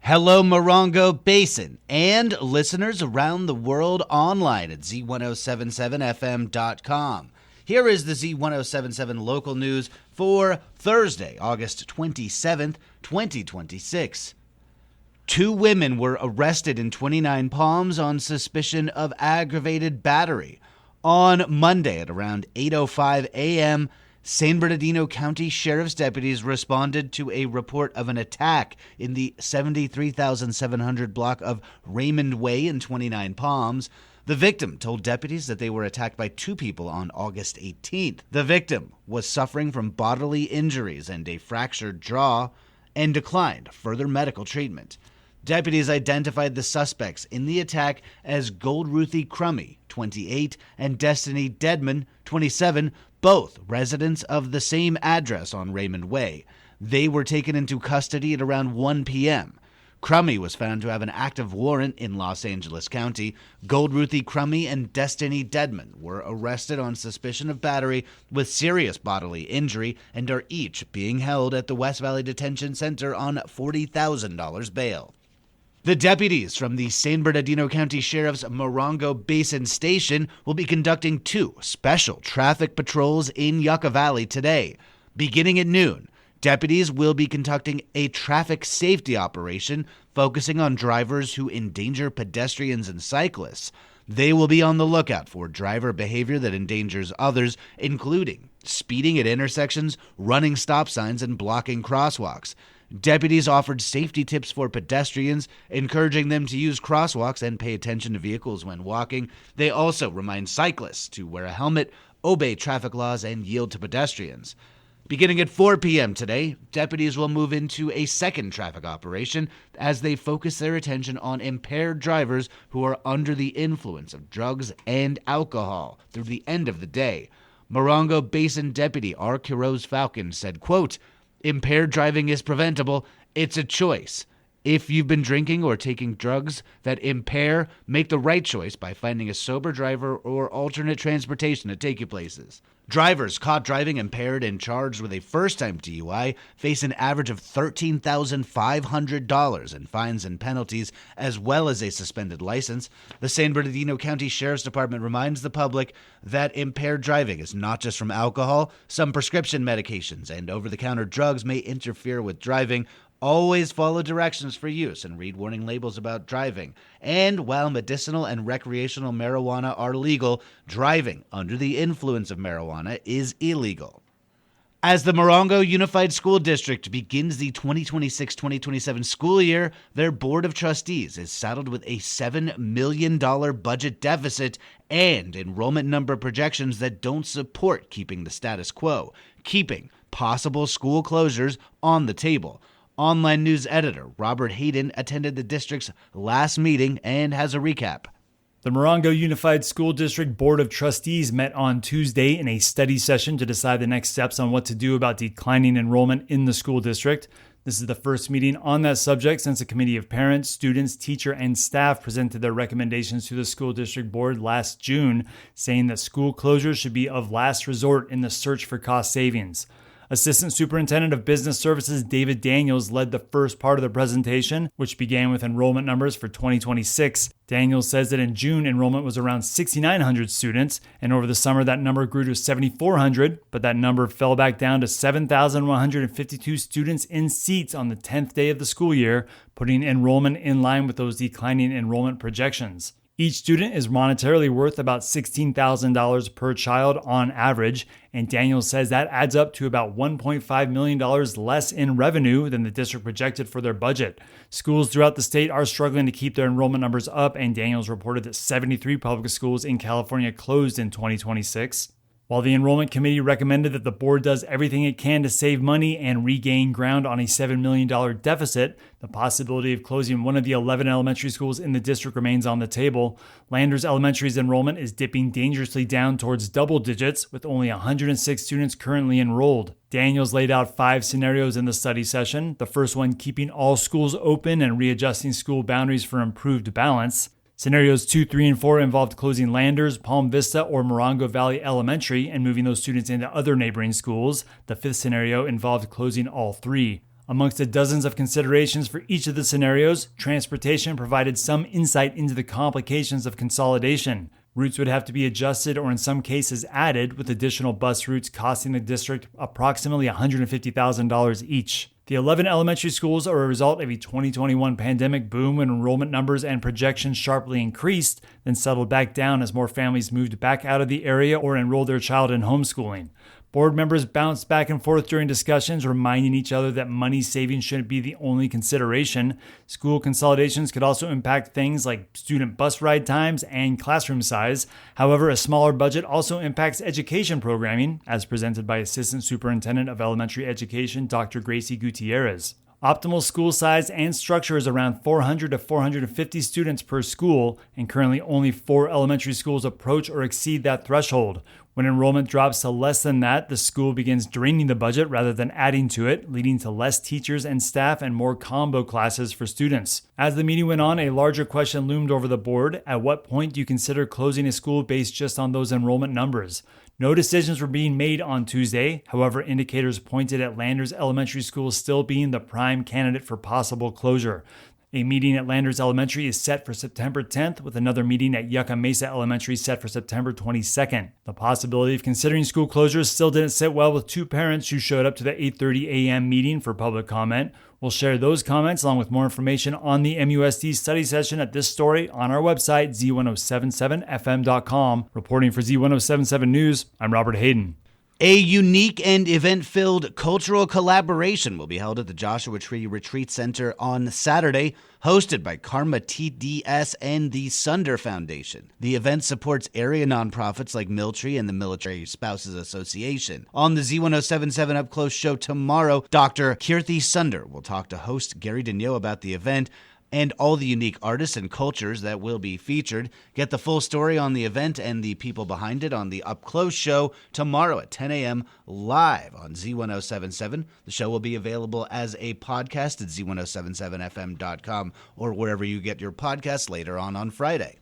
Hello, Morongo Basin, and listeners around the world online at Z107.7 FM.com. Here is the Z107.7 Local News for Thursday, August 27th, 2026. 2 women were arrested in 29 Palms on suspicion of aggravated battery. On Monday at around 8:05 a.m., San Bernardino County Sheriff's deputies responded to a report of an attack in the 73,700 block of Raymond Way in 29 Palms. The victim told deputies that they were attacked by 2 people on August 18th. The victim was suffering from bodily injuries and a fractured jaw and declined further medical treatment. Deputies identified the suspects in the attack as Gold Ruthie Crummy, 28, and Destiny Deadman, 27, both residents of the same address on Raymond Way. They were taken into custody at around 1 p.m. Crummy was found to have an active warrant in Los Angeles County. Gold Ruthie Crummy and Destiny Deadman were arrested on suspicion of battery with serious bodily injury and are each being held at the West Valley Detention Center on $40,000 bail. The deputies from the San Bernardino County Sheriff's Morongo Basin Station will be conducting 2 special traffic patrols in Yucca Valley today. Beginning at noon, deputies will be conducting a traffic safety operation focusing on drivers who endanger pedestrians and cyclists. They will be on the lookout for driver behavior that endangers others, including speeding at intersections, running stop signs, and blocking crosswalks. Deputies offered safety tips for pedestrians, encouraging them to use crosswalks and pay attention to vehicles when walking. They also remind cyclists to wear a helmet, obey traffic laws, and yield to pedestrians. Beginning at 4 p.m. today, deputies will move into a second traffic operation as they focus their attention on impaired drivers who are under the influence of drugs and alcohol through the end of the day. Morongo Basin Deputy R. Quiroz Falcon said, quote, "Impaired driving is preventable. It's a choice. If you've been drinking or taking drugs that impair, make the right choice by finding a sober driver or alternate transportation to take you places." Drivers caught driving impaired and charged with a first-time DUI face an average of $13,500 in fines and penalties, as well as a suspended license. The San Bernardino County Sheriff's Department reminds the public that impaired driving is not just from alcohol. Some prescription medications and over-the-counter drugs may interfere with driving. Always follow directions for use and read warning labels about driving. And while medicinal and recreational marijuana are legal, driving under the influence of marijuana is illegal. As the Morongo Unified School District begins the 2026-2027 school year, their Board of Trustees is saddled with a $7 million budget deficit and enrollment number projections that don't support keeping the status quo, keeping possible school closures on the table. Online news editor Robert Hayden attended the district's last meeting and has a recap. The Morongo Unified School District Board of Trustees met on Tuesday in a study session to decide the next steps on what to do about declining enrollment in the school district. This is the first meeting on that subject since a committee of parents, students, teacher, and staff presented their recommendations to the school district board last June, saying that school closures should be of last resort in the search for cost savings. Assistant Superintendent of Business Services David Daniels led the first part of the presentation, which began with enrollment numbers for 2026. Daniels says that in June, enrollment was around 6,900 students, and over the summer that number grew to 7,400, but that number fell back down to 7,152 students in seats on the 10th day of the school year, putting enrollment in line with those declining enrollment projections. Each student is monetarily worth about $16,000 per child on average, and Daniels says that adds up to about $1.5 million less in revenue than the district projected for their budget. Schools throughout the state are struggling to keep their enrollment numbers up, and Daniels reported that 73 public schools in California closed in 2026. While the enrollment committee recommended that the board does everything it can to save money and regain ground on a $7 million deficit, the possibility of closing one of the 11 elementary schools in the district remains on the table. Landers Elementary's enrollment is dipping dangerously down towards double digits, with only 106 students currently enrolled. Daniels laid out 5 scenarios in the study session, the first one keeping all schools open and readjusting school boundaries for improved balance. Scenarios 2, 3, and 4 involved closing Landers, Palm Vista, or Morongo Valley Elementary and moving those students into other neighboring schools. The 5th scenario involved closing all 3. Amongst the dozens of considerations for each of the scenarios, transportation provided some insight into the complications of consolidation. Routes would have to be adjusted or in some cases added, with additional bus routes costing the district approximately $150,000 each. The 11 elementary schools are a result of a 2021 pandemic boom when enrollment numbers and projections sharply increased, then settled back down as more families moved back out of the area or enrolled their child in homeschooling. Board members bounced back and forth during discussions, reminding each other that money saving shouldn't be the only consideration. School consolidations could also impact things like student bus ride times and classroom size. However, a smaller budget also impacts education programming, as presented by Assistant Superintendent of Elementary Education, Dr. Gracie Gutierrez. Optimal school size and structure is around 400 to 450 students per school, and currently only 4 elementary schools approach or exceed that threshold. When enrollment drops to less than that, the school begins draining the budget rather than adding to it, leading to less teachers and staff and more combo classes for students. As the meeting went on, a larger question loomed over the board. At what point do you consider closing a school based just on those enrollment numbers? No decisions were being made on Tuesday. However, indicators pointed at Landers Elementary School still being the prime candidate for possible closure. A meeting at Landers Elementary is set for September 10th, with another meeting at Yucca Mesa Elementary set for September 22nd. The possibility of considering school closures still didn't sit well with 2 parents who showed up to the 8:30 a.m. meeting for public comment. We'll share those comments along with more information on the MUSD study session at this story on our website, Z107.7fm.com. Reporting for Z107.7 News, I'm Robert Hayden. A unique and event-filled cultural collaboration will be held at the Joshua Tree Retreat Center on Saturday, hosted by Karma TDS and the Sunder Foundation. The event supports area nonprofits like Miltree and the Military Spouses Association. On the Z107.7 Up Close show tomorrow, Dr. Kirthi Sunder will talk to host Gary Daigneault about the event and all the unique artists and cultures that will be featured. Get the full story on the event and the people behind it on the Up Close show tomorrow at 10 a.m. live on Z107.7. The show will be available as a podcast at Z107.7fm.com or wherever you get your podcasts later on Friday.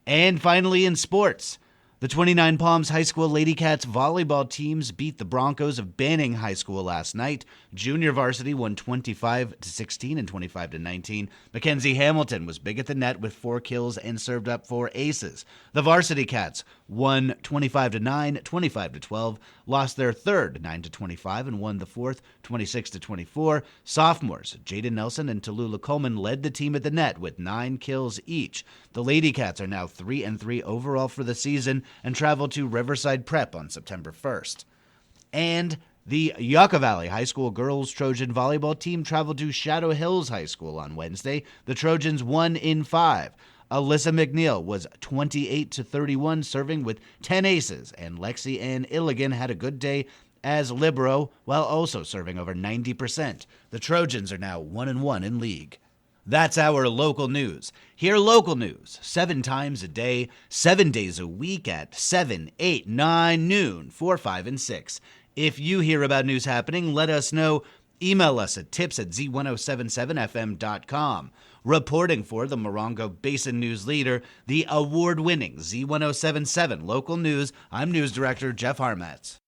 And finally, in sports, the 29 Palms High School Lady Cats volleyball teams beat the Broncos of Banning High School last night. Junior varsity won 25-16 and 25-19. Mackenzie Hamilton was big at the net with 4 kills and served up 4 aces. The varsity Cats won 25-9, 25-12, lost their third 9-25 and won the fourth 26-24. Sophomores Jaden Nelson and Tallulah Coleman led the team at the net with 9 kills each. The Lady Cats are now 3-3 overall for the season and travel to Riverside Prep on September 1st. And the Yucca Valley High School girls Trojan volleyball team traveled to Shadow Hills High School on Wednesday. The Trojans won in 5. Alyssa McNeil was 28-31, serving with 10 aces, and Lexi Ann Illigan had a good day as libero while also serving over 90%. The Trojans are now 1-1 in league. That's our local news. Hear local news 7 times a day, 7 days a week at 7, 8, 9, noon, 4, 5, and 6. If you hear about news happening, let us know. Email us at tips@z1077fm.com. Reporting for the Morongo Basin News Leader, the award-winning Z107.7 Local News, I'm News Director Jeff Harmatz.